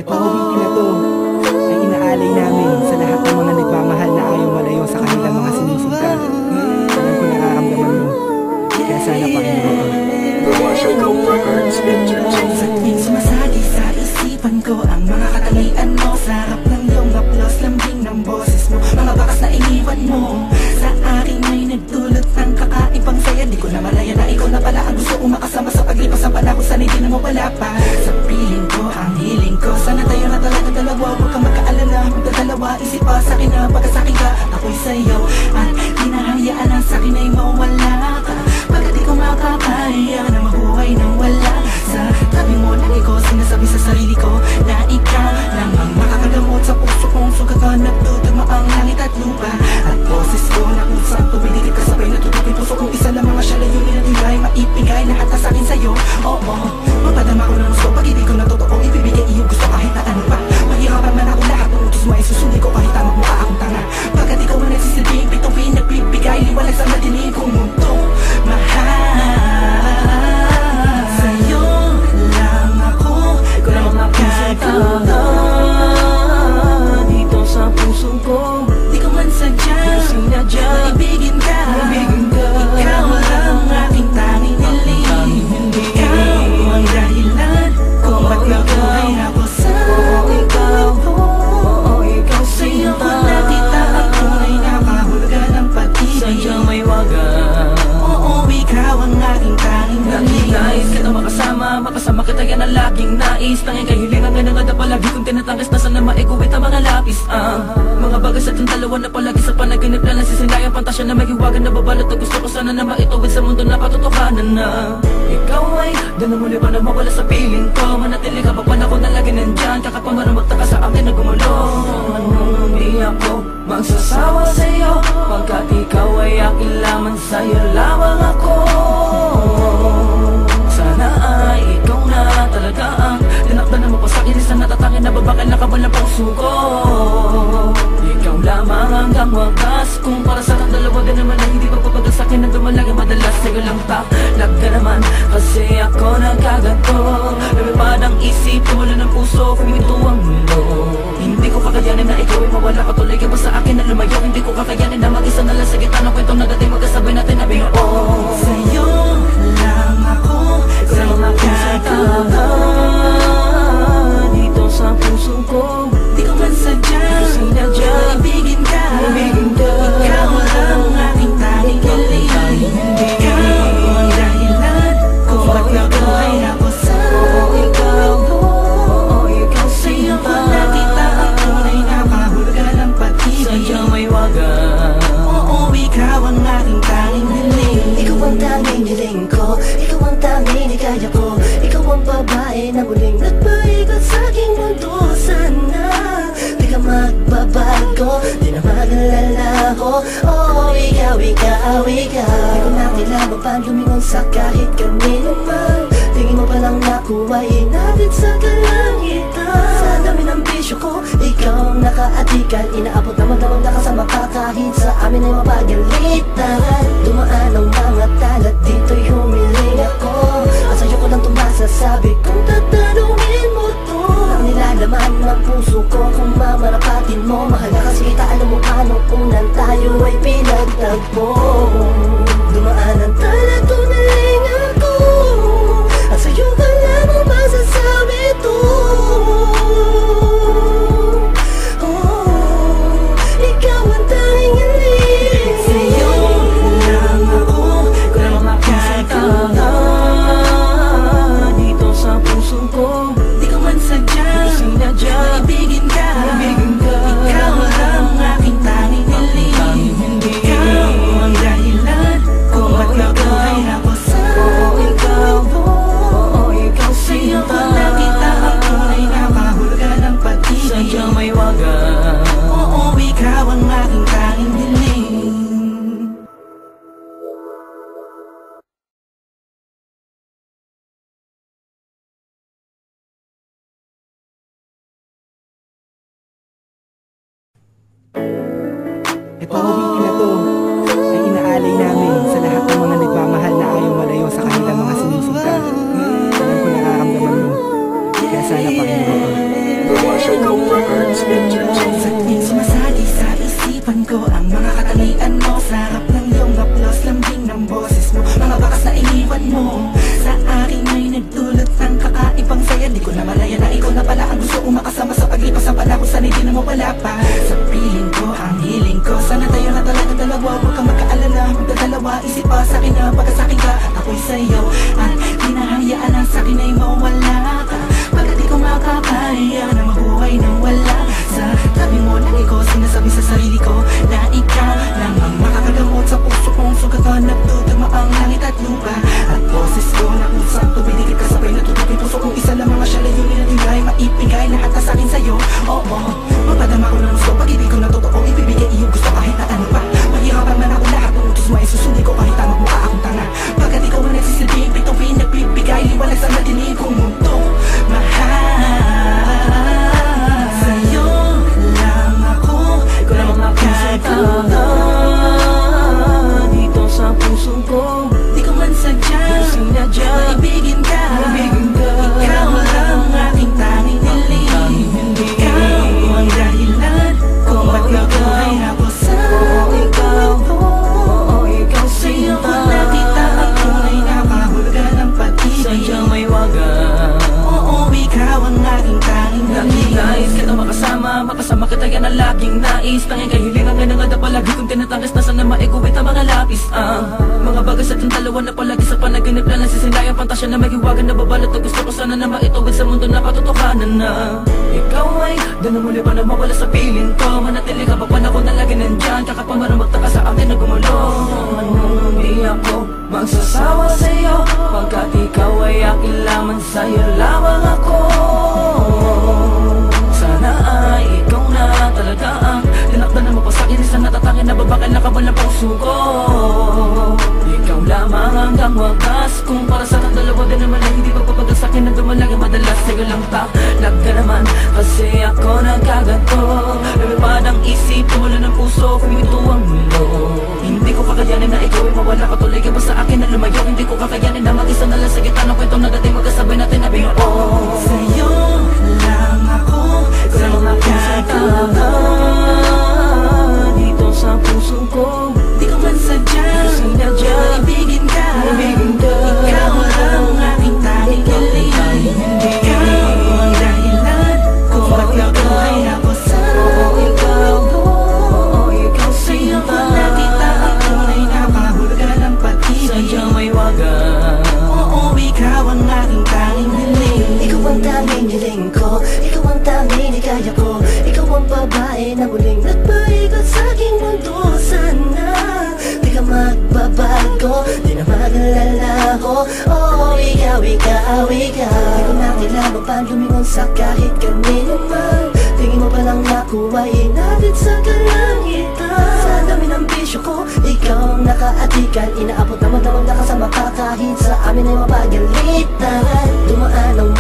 Itong awitin na to ay inaalay namin sa lahat ng mga nagmamahal na ayaw malayo sa kanilang mga sinisinta. Alam ko nararamdaman mo, kaya sana pakinggan ko. Sakit sumasagi sa isipan ko ang mga katangian mo. Sarap ng iyong haplos, lambing ng boses mo, mga bakas na iniwan mo sa akin ay nagdulot ng kakaibang saya. Di ko na malaya na ikaw na pala ang gusto kong makasama sa paglipas ng panahon. Sana'y di na mawala pa sa piling ko ang hiling ko. Sana tayo na talaga dalawa, huwag kang magkaalala. Magdadalawa, isip pa sa akin na pagka sa akin ka, ako'y sa'yo. At di na hayaan ang sa akin ay mawala ka. Pagkat di ko makakaya na mabuhay nang wala sa tabi mo. Lagi ko sinasabi sa sarili ko na ikaw lang ang makakagamot sa puso kong sugatan. Nagduduma ang langit at lupa at boses ko na kung saan tumidikit kasabay natutupin puso kong isa lang mga siya layunin at hingay maipigay lahat na sa'kin sa'yo. Oo, mapadama ko ng gusto pag hindi ko na totoo ibibigay iyong gusto kahit na ano pa. Mahirapan man ako lahat ng utos mo ay susundin ko kahit tamang mukha akong tanga. Pagkat ikaw ang nagsisilbing bituin nagbibigay liwanag sa madilim kong mundo. Mahal sa'yo lang ako magkagawa dito sa puso ko. Di ko man sadya, sinadya maibigin ka. Ikaw ang aking tanging hiling. Ikaw ang dahilan kung ba't nabuhay ako sa ikaw. Ikaw sa'yo ko nakita ang tunay na kahulugan ng pag-ibig. Sadyang may wagas. Oo, ikaw ang aking tanging hiling. Nais kita makasama kita yan ang laging nais. Tanging kahilingan nga nangada palagi kong tinatangis na sana maikuwit ang mga lapis. Mga bagay sa ating dalawa na palagi sa panaginip na nasisilayang pantasya na may hiwagan na babalot. Na gusto ko sana na maituwid sa mundo na katotohanan na ikaw ay doon muli pa na mawala sa piling ko. Manatili ka pa panahon na lagi nandyan. Kakapamarang magtaka sa akin na gumulo. Hindi ako magsasawa sa'yo pagkat ikaw ay akin lamang, sa'yo lamang ako. Sana ay ikaw na talaga ang tinakda na mapasakin sa natatangin na babakal na kabal na puso ko. Ikaw lamang hanggang wagas. Kung para sa kang dalawa din naman na hindi magpapagal sa'kin na dumalaga madalas sa'yo lang talaga naman. Kasi ako nagkaganto, lumipad ang isip, tumula ng puso, huminto ang mundo. Hindi ko kakayanin na ikaw ay mawala ka, tuloy ka pa sa akin na lumayo. Hindi ko kakayanin na mag-isa na lang sa gitna ng kwentong na dating magkasabay natin na binuo. Sa'yo lang ako magkagawa dito sa puso ko. Di ko man sadya, sinadya maibigin ka. Ikaw ang aking tanging hiling. Ikaw ang dahilan kung ba't nabuhay ako sa ikaw. Ikaw sa'yo ko nakita ang tunay na kahulugan ng pag-ibig. Sadyang may wagas. Oo, ikaw ang aking tanging hiling. Ikaw ang tanging hiling ko, ikaw ang tanging hikaya ko. Ikaw ang babae na muling nagpaigot sa aking mundo. Sana di ka magbabago, di na maglalaho. Oh, ikaw, ikaw, ikaw. Di ko na kailangan pa lumingon sa kahit kanino man. Tingin mo palang nakuha inatid sa kalangitan. Sa dami ng bisyo ko, ikaw ang nakaatikan. Inaabot naman na kasama ka kahit sa amin ay mapagalitan. Dumaan ang mga talat, dito'y humiling ako. At sa'yo ko lang tumasasabi kung tatanungin mo to. Ang nilalaman ng puso ko kung mamarapatin mo. Mahal na kasi kita, alam mo paano unang tayo ay pinagtagpo. Dumaan ang talat, tunaling ako. At sa'yo ka lamang masasabi to. Ikaw ang tanging hiling. Sa'yo lang ako magkagawa dito sa puso ko. Di ko man sadya, sinadya maibigin ka. Ikaw ang aking tanging hiling. Ikaw ang dahilan kung ba't nabuhay ako sa ikaw. Ikaw sa'yo ko nakita ang tunay na kahulugan ng pag-ibig. Sadyang may wagas. Oo, ikaw ang aking tanging hiling. Itong awitin na to ay inaalay namin sa lahat ng mga nagmamahal na ayaw malayo sa kanilang mga sinisinta. Alam ko nararamdaman mo, kaya sana pakinggan ko. Sumasali sa isipan ko ang mga katangian mo. Sarap ng iyong haplos, lambing ng boses mo. Mga bakas na iniwan mo sa akin ay nagdulot ng kakaibang saya. Di ko na malaya na ikaw na pala ang gusto kong makasama sa paglipas ng panahon. Sana hindi na mawala pa sa piling ko, ang hiling ko. Sana tayo na talaga dalawa, huwag kang magkaalala. Magdadalawa, isip pa sa akin na pagka sa akin ka, ako'y sa'yo. At hinahayaan ang sa akin ay mawala ka. Pagkat di ko makakaya na mabuhay nang wala sa tabi mo. Lagi ko sinasabi sa sarili ko na ikaw lang ang makakagamot sa puso kong sugatan. Nagtutugma ang langit at lupa at boses ko na usap tumidikit ka sabay natutok yung puso kong isa lang mga siya layunin na tingay maipigay lahat na sa akin sa'yo. Oo, mapadama ko ng gusto pag-ibig ko na totoo ibibigay iyong gusto kahit na ano pa. Mahirapan man ako lahat ng utos mo ay susuli ko kahit tamang mukha akong tanga. Pagkat ikaw ang nagsisilbing bituin nagbibigay liwanag sa madilim kong mundo. Mahal sa'yo lang ako magkatuto dito sa puso ko. Di ko man sadya maibigin ka. Ikaw lang aking tanging hiling. Ikaw ang dahilan kung ba't nabuhay ako sa ikaw. Ikaw sa'yo ko nakita ang tunay na kahulugan ng pag-ibig. Sadyang may waga. Oo, ikaw ang aking tanging hiling. Nais kita makasama kita yan ang laging nais. Tanging kahilingan nga nga palagi kong tinatangis na sana maiguwit ang mga lapis. Mga bagas at ang dalawa na palagi sa panaginip na nasisindayan pantasya na may hiwagan na babalot. At gusto ko sana na maituwid sa mundo na katotohanan na ikaw ay doon na muli pa na mawala sa piling ko. Manatili ka pa panahon na lagi nandyan. Kakapamarang magtaka sa akin na gumulong. Hindi ako magsasawa sa'yo pagkat ikaw ay akin lamang, sa'yo lamang ako. Sana ay ikaw na talaga ang tinakdan na mapasakin sa natatangin na babakal na kabal ng puso ko. Ikaw lamang hanggang wakas. Kung para sa akin dalawa din naman ay hindi pagpapagal sa akin na dumalagi madalas. Sa'yo lang talag ka naman kasi ako nagkaganto. Lumipad ang isip, tumula ng puso, kumito ang mulo. Hindi ko kakayanin na ikaw ay mawala ka. Tuloy ka ba sa akin na lumayo? Hindi ko kakayanin na mag-isa na lang sa gitna ng kwento na dati magkasabay natin na biyo. Sa'yo lang ako magkatuto dito sa puso ko. Di ko man sadya maibigin ka. Ikaw lang aking tanging hiling. Ikaw ang dahilan kung ba't nabuhay ako sa ikaw. Sa'yo ko nakita ang tunay na kahulugan ng pag-ibig. Sadyang may waga. Oo, ikaw ang aking tanging hiling. Ikaw ang tanging hiling ko, ikaw ang tanging hikaya ko. Ikaw ang babae na muling nagpaikot sa aking mundo. Sana di ka magbabago, di na mag-alala ko. Oh, ikaw. Di ko na kailangan pa lumingon sa kahit kanino man. Tingin mo pa lang ako ay inabit sa kalangitan. Sa dami ng bisyo ko, ikaw ang nakaatikan. Inaabot na magdamag na kasama ka kahit sa amin ay mapagalitan. Dumaan ang